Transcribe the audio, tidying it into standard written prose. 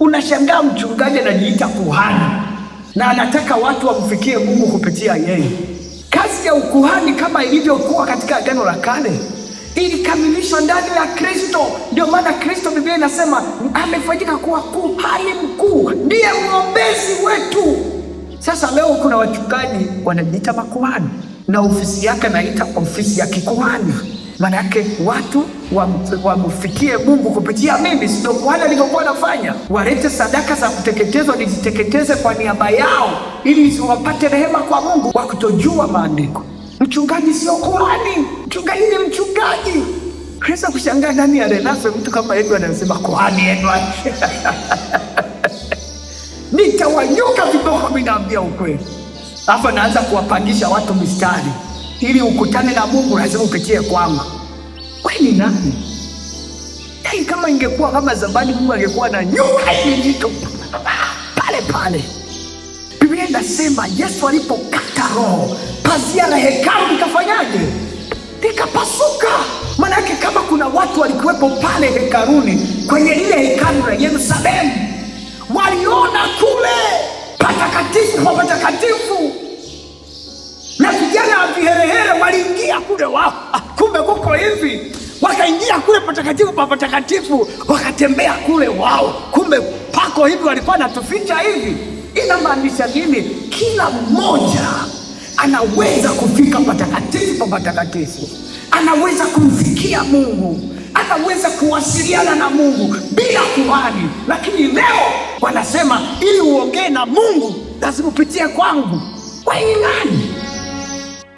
Unashangaa mchungaji anajiita kuhani na anataka watu wamfikie Mungu kupitia yeye. Kazi ya ukuhani kama ilivyokuwa katika Agano la Kale ilikamilishwa ndani ya Kristo. Ndio maana Kristo, Biblia inasema, amefanyika kuwa kuhani mkuu, ndiye mwombezi wetu. Sasa leo kuna wachungaji wanajiita makuhani na ofisi yake naita ofisi ya kikuhani. Maana yake watu wamfikie Mungu kupitia mimi. Sio kuhani alivyokuwa anafanya, walete sadaka za kuteketezwa niziteketeze kwa niaba yao ili wapate rehema kwa Mungu, kwa kutojua maandiko. Mchungaji sio kuhani, mchungaji ni mchungaji. Unaweza kushangaa ndani ya Renafe mtu kama Edward anasema kuhani Edward. Nitawanyuka viboko, mimi naambia ukweli. Hapa naanza kuwapangisha watu mistari ili ukutane na Mungu lazima upitie kwangu. Wewe ni nani? Hey, kama ingekuwa kama zamani Mungu angekuwa na nyuka hivi nito pale pale. Biblia inasema Yesu alipokata roho, pazia la hekalu likafanyaje? Likapasuka. Maana yake kama kuna watu walikuwepo pale hekaluni, kwenye ile hekalu la Yerusalemu, waliona kule patakatifu kwa patakatifu, na vijana wa viherehere waliingia kule, wao kumbe kuko hivi, wakaingia kule patakatifu pa patakatifu, wakatembea kule, wao kumbe pako hivi, walikuwa natuficha hivi. Inamaanisha nini? Kila mmoja anaweza kufika patakatifu pa patakatifu, anaweza kumfikia Mungu, anaweza kuwasiliana na Mungu bila kuhani. Lakini leo wanasema ili uongee na Mungu lazima upitie kwangu. Wewe ni nani?